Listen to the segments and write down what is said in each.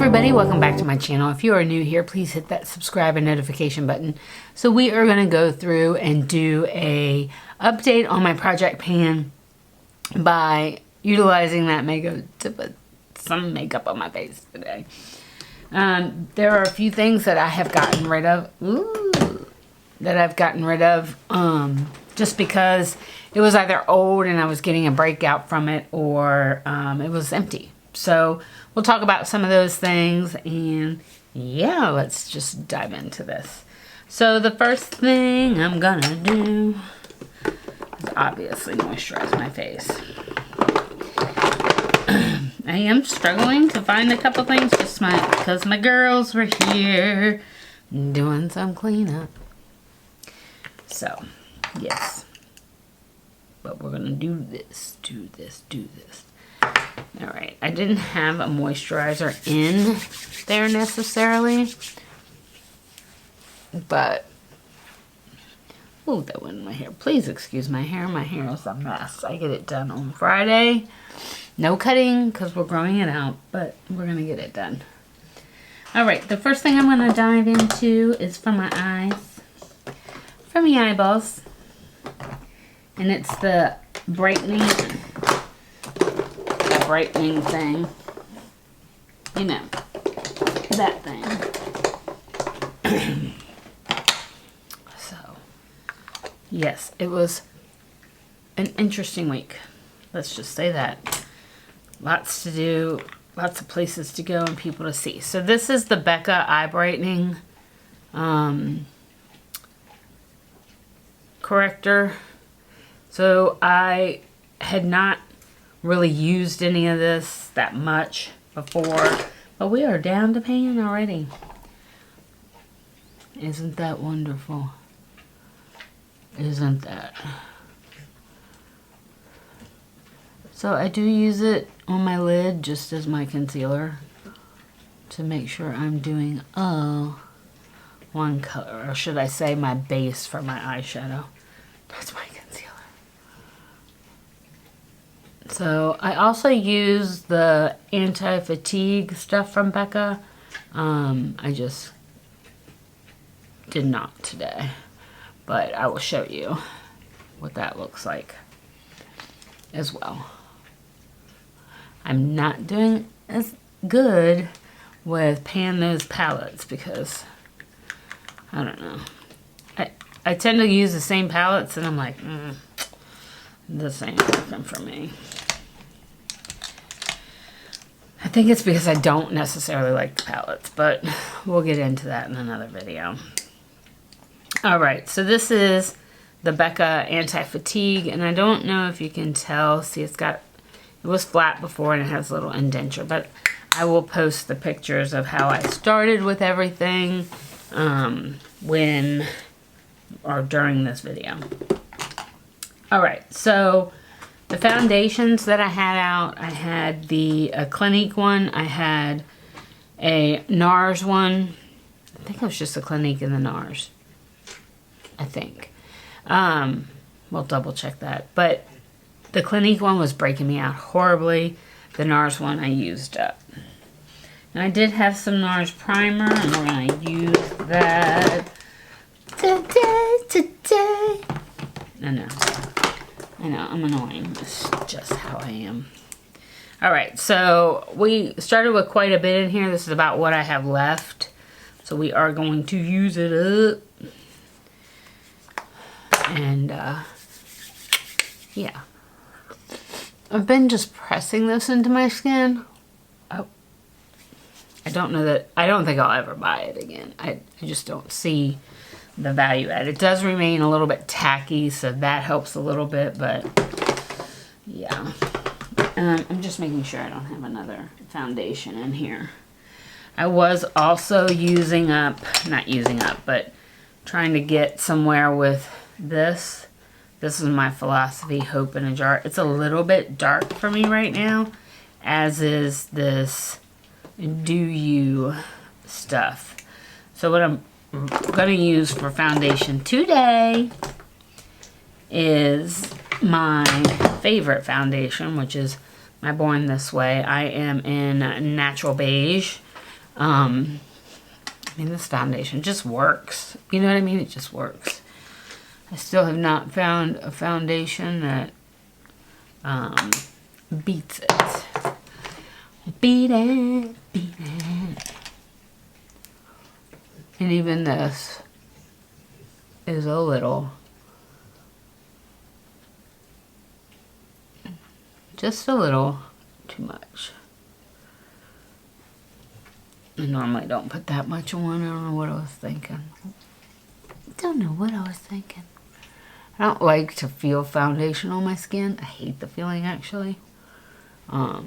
everybody, welcome back to my channel. If you are new here, please hit that subscribe and notification button. So we are going to go through and do a update on my project pan by utilizing that makeup to put some makeup on my face today. There are a few things that I have gotten rid of. Just because it was either old and I was getting a breakout from it, or it was empty. So we'll talk about some of those things, and yeah, let's just dive into this. So the first thing I'm gonna do is obviously moisturize my face. I am struggling to find a couple things just because my girls were here doing some cleanup. So, yes. But we're gonna do this. Alright, I didn't have a moisturizer in there necessarily. But, oh, that went in my hair. Please excuse my hair. My hair is a mess. I get it done on Friday. No cutting because we're growing it out, but we're going to get it done. Alright, the first thing I'm going to dive into is for my eyes. From the eyeballs. And it's the brightening thing. You know, that thing. So, yes, it was an interesting week. Let's just say that. Lots to do, lots of places to go and people to see. So this is the Becca Eye Brightening corrector. So I had not really used any of this that much before, but we are down to pan already. Isn't that wonderful? Isn't that? So I do use it on my lid just as my concealer to make sure I'm doing one color, or should I say my base for my eyeshadow. That's my concealer. So I also use the anti-fatigue stuff from Becca. I just did not today, but I will show you what that looks like as well. I'm not doing as good with Pan Nose palettes because I don't know. I tend to use the same palettes and I'm like, this ain't working for me. I think it's because I don't necessarily like the palettes, but we'll get into that in another video. Alright, so this is the Becca Anti-Fatigue, and I don't know if you can tell. See, it was flat before and it has a little indenture, but I will post the pictures of how I started with everything during this video. Alright, so the foundations that I had out, I had the Clinique one, I had a NARS one. I think it was just the Clinique and the NARS. I think. We'll double check that. But the Clinique one was breaking me out horribly. The NARS one I used up. And I did have some NARS primer, and we're going to use that today. I know, I'm annoying. It's just how I am. Alright, so we started with quite a bit in here. This is about what I have left. So we are going to use it up. And, yeah. I've been just pressing this into my skin. Oh. I don't think I'll ever buy it again. I just don't see the value add. It does remain a little bit tacky, so that helps a little bit, but yeah. I'm just making sure I don't have another foundation in here. I was also but trying to get somewhere with this. This is my Philosophy Hope in a Jar. It's a little bit dark for me right now, as is this Do You stuff. So what I'm going to use for foundation today is my favorite foundation, which is my Born This Way. I am in Natural Beige. I mean, this foundation just works. You know what I mean? It just works. I still have not found a foundation that beats it. Beat it, beat it. And even this is a little, just a little too much. I normally don't put that much on. I don't know what I was thinking. Don't know what I was thinking. I don't like to feel foundation on my skin. I hate the feeling, actually.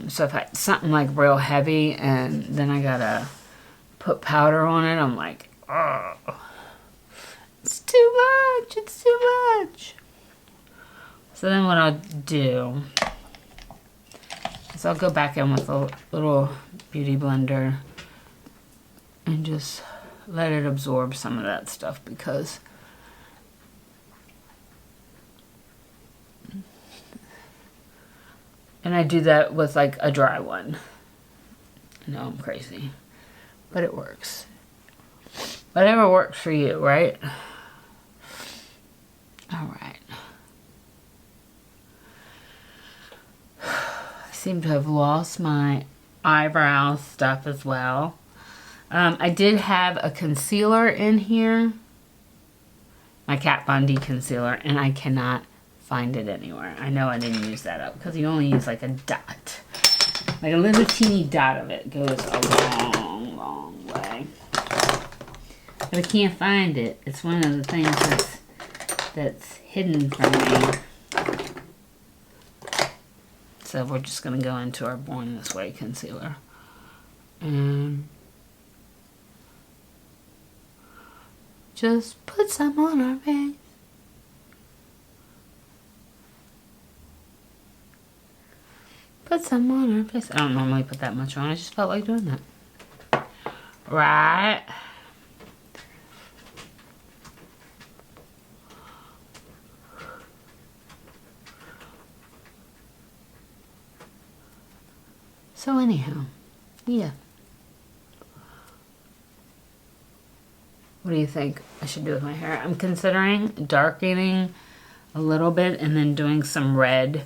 So if I something like real heavy and then I gotta put powder on it, I'm like, oh, it's too much. It's too much. So then what I'll do is I'll go back in with a little beauty blender and just let it absorb some of that stuff, because and I do that with like a dry one. I know I'm crazy, but it works. Whatever works for you, right? All right. I seem to have lost my eyebrow stuff as well. I did have a concealer in here, my Kat Von D concealer, and I cannot find it anywhere. I know I didn't use that up because you only use like a dot. Like a little teeny dot of it goes a long, long way. But I can't find it. It's one of the things that's hidden from me. So we're just going to go into our Born This Way concealer. And just put some on our face. Put some on our face. I don't normally put that much on. I just felt like doing that. Right. So anyhow, yeah. What do you think I should do with my hair? I'm considering darkening a little bit and then doing some red,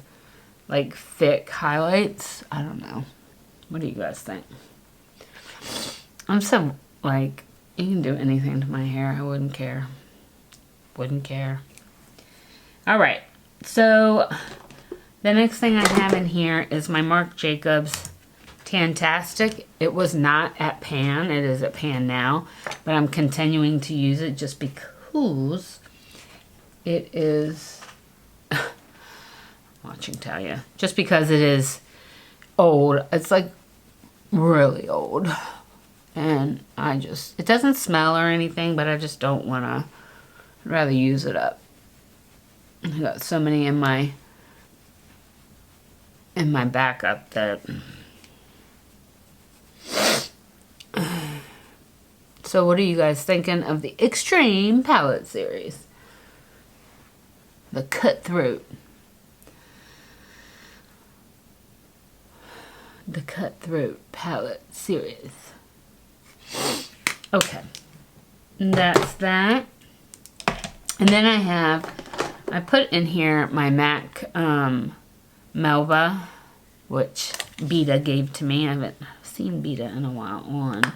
like thick highlights. I don't know. What do you guys think? I'm so, like, you can do anything to my hair. I wouldn't care. Wouldn't care. All right. So the next thing I have in here is my Marc Jacobs Tantastic. It was not at Pan. It is at Pan now. But I'm continuing to use it just because it is... watching Talia. Just because it is old. It's like really old. And I just... it doesn't smell or anything, but I just don't want to... I'd rather use it up. I got so many in my backup that... So what are you guys thinking of the Extreme Palette Series? The Cutthroat. The Cutthroat Palette Series. Okay. And that's that. And then I put in here my MAC Melba, which Beta gave to me. I haven't seen Beta in a while on.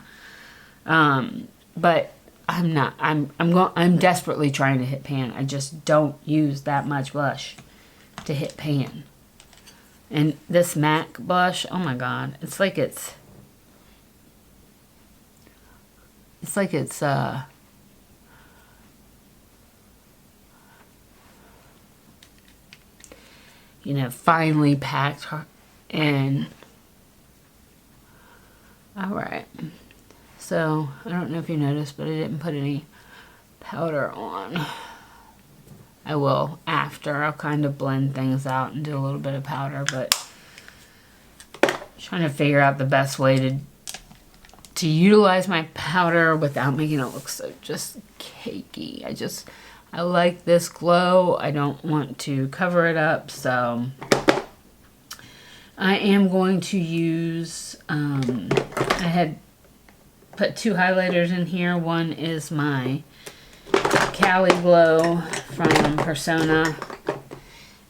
But I'm desperately trying to hit Pan. I just don't use that much blush to hit Pan. And this MAC blush, oh my god, it's like it's you know, finely packed in. All right. So, I don't know if you noticed, but I didn't put any powder on. I will after. I'll kind of blend things out and do a little bit of powder, but I'm trying to figure out the best way to utilize my powder without making it look so just cakey. I like this glow. I don't want to cover it up, so I am going to use, I had put 2 highlighters in here. One is my Cali Glow from Persona.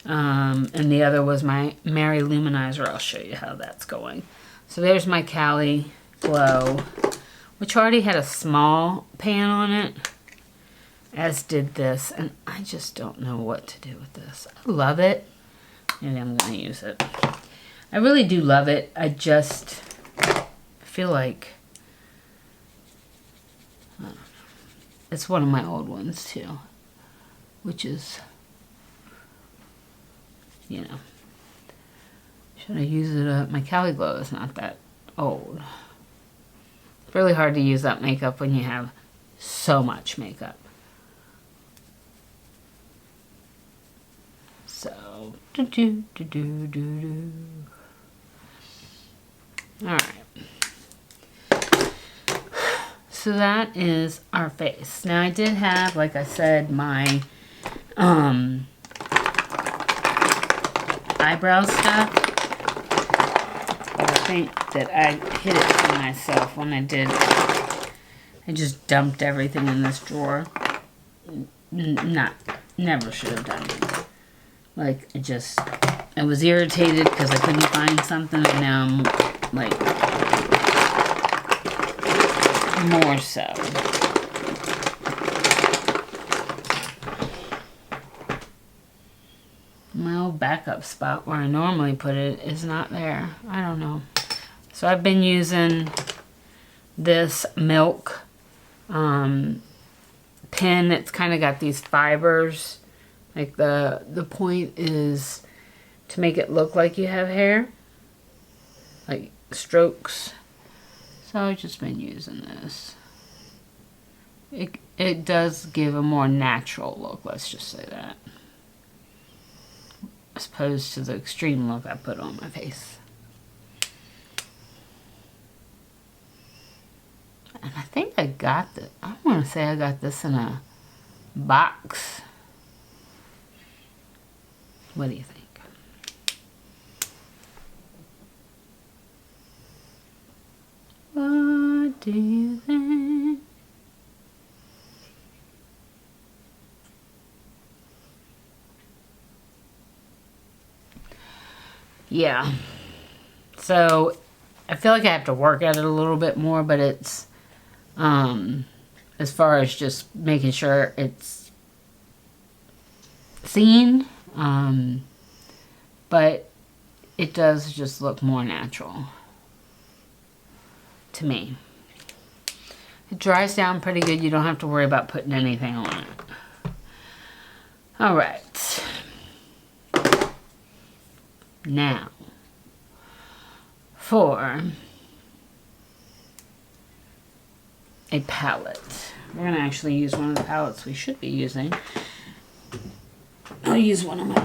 And the other was my Mary Luminizer. I'll show you how that's going. So there's my Cali Glow, which already had a small pan on it, as did this. And I just don't know what to do with this. I love it. Maybe I'm going to use it. I really do love it. I just feel like it's one of my old ones too, which is, you know, should I use it up? My Cali Glow is not that old. It's really hard to use up makeup when you have so much makeup. So, Alright. So that is our face. Now I did have, like I said, my eyebrow stuff. But I think that I hid it from myself when I did. I just dumped everything in this drawer. Never should have done it. Like, I was irritated because I couldn't find something, and now I'm, like, more so. My old backup spot where I normally put it is not there. I don't know. So I've been using this Milk pin. It's kind of got these fibers. Like the point is to make it look like you have hair. Like strokes. So I've just been using this. It does give a more natural look, let's just say that. As opposed to the extreme look I put on my face. And I think I got this. I want to say I got this in a box. What do you think? What do you think? Yeah. So I feel like I have to work at it a little bit more, but it's as far as just making sure it's seen, but it does just look more natural to me. It dries down pretty good. You don't have to worry about putting anything on it. All right. Now, for a palette. We're going to actually use one of the palettes we should be using. I'll use one of my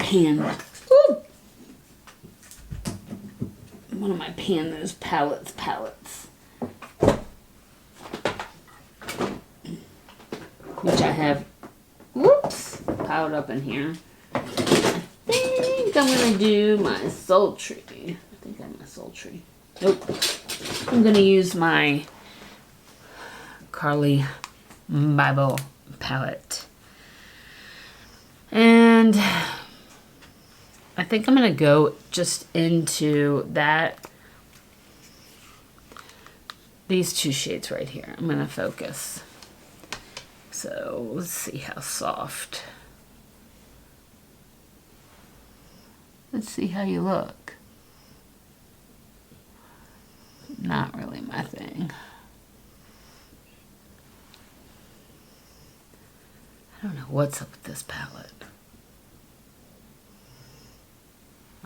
One of my Pandas palettes. Which I have, piled up in here. I think I'm going to do my Sultry. I think I have my Sultry. Nope. I'm going to use my Carli Bybel palette. And I think I'm going to go just into these 2 shades right here. I'm going to focus. So let's see how soft. Let's see how you look. Not really my thing. I don't know what's up with this palette.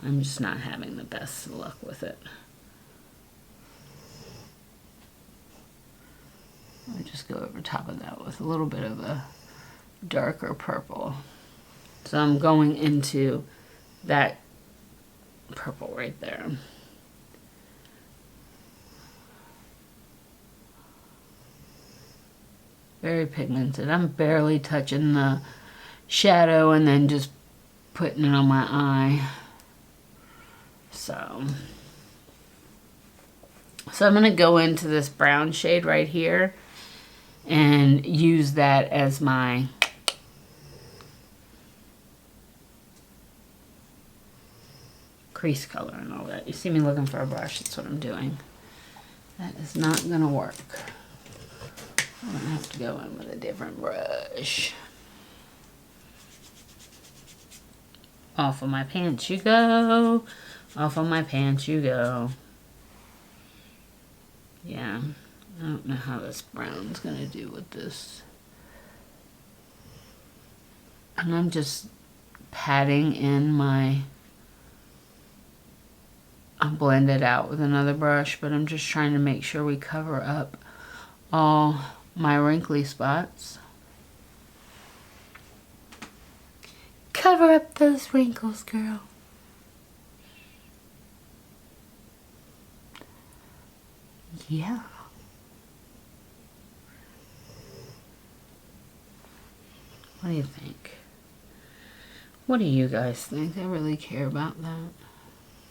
I'm just not having the best luck with it. I'll just go over top of that with a little bit of a darker purple. So I'm going into that purple right there. Very pigmented. I'm barely touching the shadow and then just putting it on my eye. So So I'm going to go into this brown shade right here and use that as my crease color and all that. You see me looking for a brush, that's what I'm doing. That is not going to work. I'm going to have to go in with a different brush. Off of my pants you go. Off of my pants you go. Yeah, I don't know how this brown's going to do with this. And I'm just patting in my... I'll blend it out with another brush, but I'm just trying to make sure we cover up all my wrinkly spots. Cover up those wrinkles, girl. Yeah. What do you think? What do you guys think? I really care about that.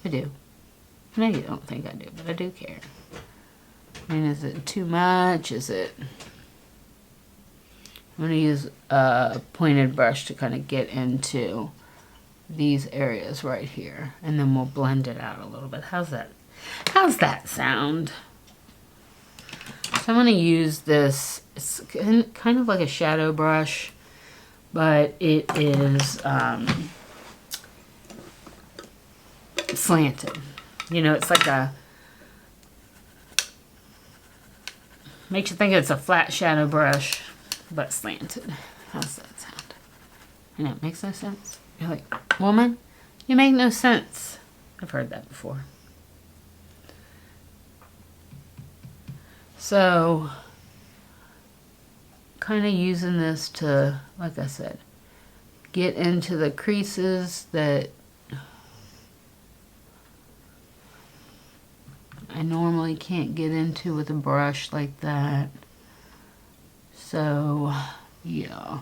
I do. I know you don't think I do, but I do care. I mean, is it too much? Is it... I'm going to use a pointed brush to kind of get into these areas right here. And then we'll blend it out a little bit. How's that? How's that sound? So I'm going to use this. It's kind of like a shadow brush, but it is slanted. You know, it's like a... Makes you think it's a flat shadow brush, but slanted. How's that sound? You know, it makes no sense. You're like, woman, you make no sense. I've heard that before. So, kind of using this to, like I said, get into the creases that I normally can't get into with a brush like that. So, yeah.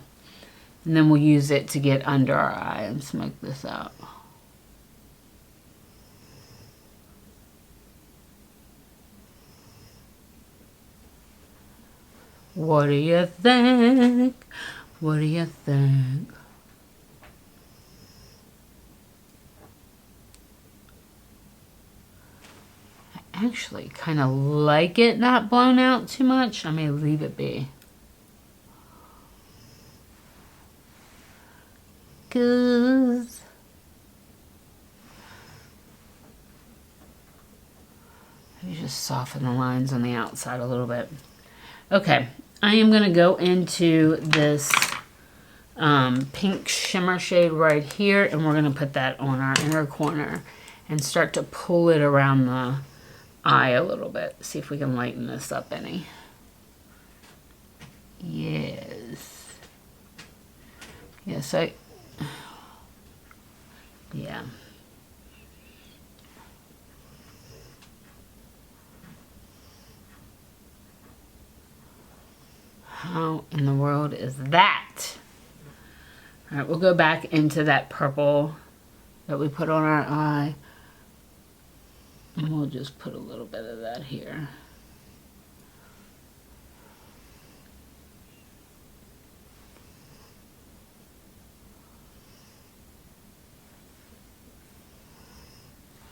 And then we'll use it to get under our eye and smoke this out. What do you think? What do you think? I actually kind of like it not blown out too much. I may leave it be. 'Cause maybe just soften the lines on the outside a little bit. Okay, I am going to go into this pink shimmer shade right here, and we're going to put that on our inner corner and start to pull it around the eye a little bit. See if we can lighten this up any. Yes. Yes, yeah. How in the world is that? All right, we'll go back into that purple that we put on our eye. And we'll just put a little bit of that here.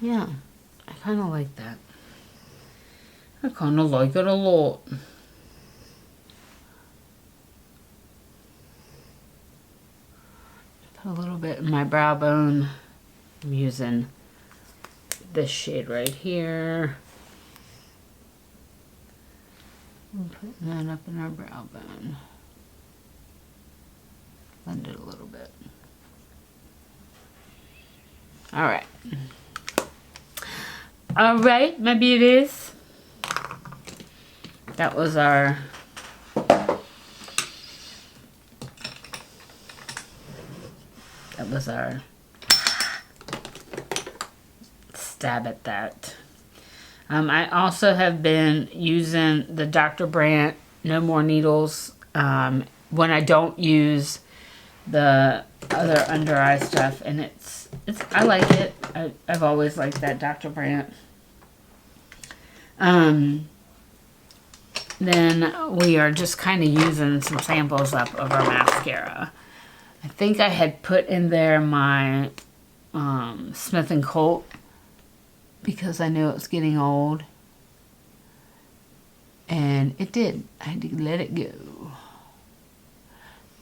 Yeah, I kind of like that. I kind of like it a lot. Put a little bit in my brow bone. I'm using this shade right here. I'm putting that up in our brow bone. Blend it a little bit. All right. All right, my beauties. That was our stab at that. I also have been using the Dr. Brandt No More Needles when I don't use the other under eye stuff, and I like it. I've always liked that Dr. Brandt. Then we are just kind of using some samples up of our mascara. I think I had put in there my Smith & Colt because I knew it was getting old. And it did. I had to let it go.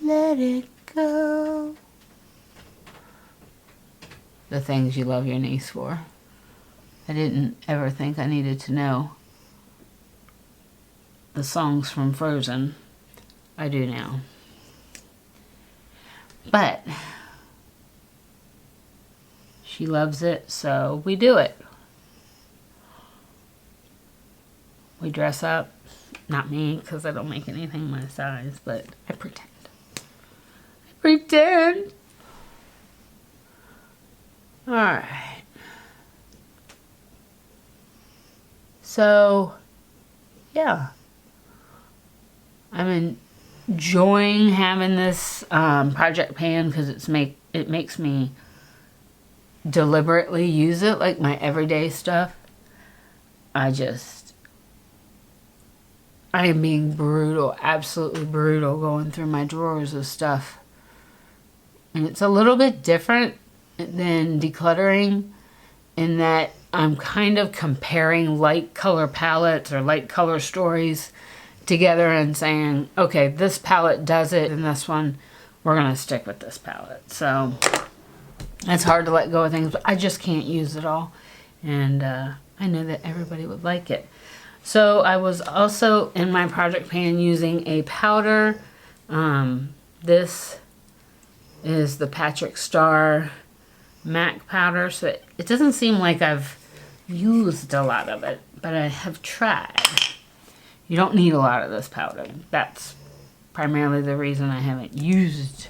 Let it go. The things you love your niece for. I didn't ever think I needed to know the songs from Frozen. I do now. But she loves it, so we do it. We dress up. Not me, because I don't make anything my size, but I pretend. I pretend. Alright. So, yeah. I'm enjoying having this project pan because it makes me deliberately use it like my everyday stuff. I am being brutal, absolutely brutal, going through my drawers of stuff. And it's a little bit different than decluttering in that I'm kind of comparing light color palettes or light color stories together and saying, okay, this palette does it, and this one, we're going to stick with this palette. So it's hard to let go of things, but I just can't use it all. And I know that everybody would like it. So I was also in my project pan using a powder. This is the Patrick Star MAC powder. So it doesn't seem like I've used a lot of it, but I have tried. You don't need a lot of this powder. That's primarily the reason I haven't used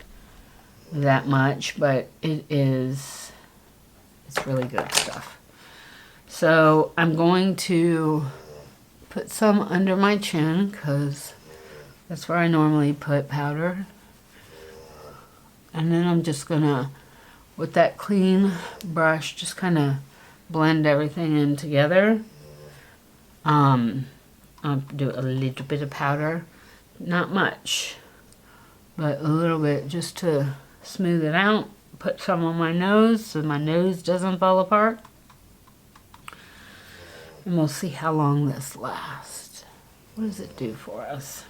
that much, but it's really good stuff. So I'm going to put some under my chin because that's where I normally put powder. And then I'm just gonna, with that clean brush, just kind of blend everything in together. I'll do a little bit of powder, not much, but a little bit just to smooth it out. Put some on my nose so my nose doesn't fall apart. And we'll see how long this lasts. What does it do for us?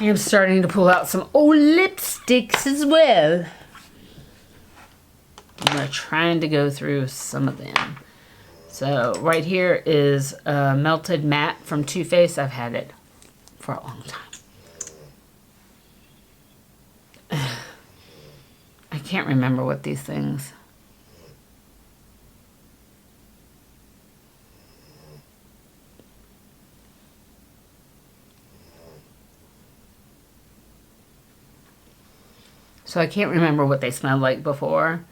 I'm starting to pull out some old lipsticks as well. I'm trying to go through some of them. So right here is a Melted Matte from Too Faced. I've had it for a long time. I can't remember what these things. So I can't remember what they smelled like before.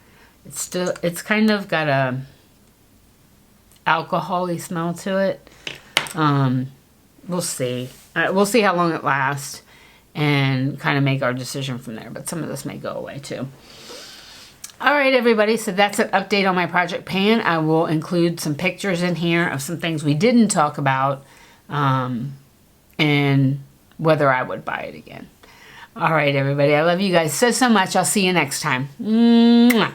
It's kind of got a alcohol-y smell to it. We'll see. We'll see how long it lasts and kind of make our decision from there. But some of this may go away too. All right, everybody. So that's an update on my project pan. I will include some pictures in here of some things we didn't talk about and whether I would buy it again. All right, everybody. I love you guys so much. I'll see you next time. Mwah.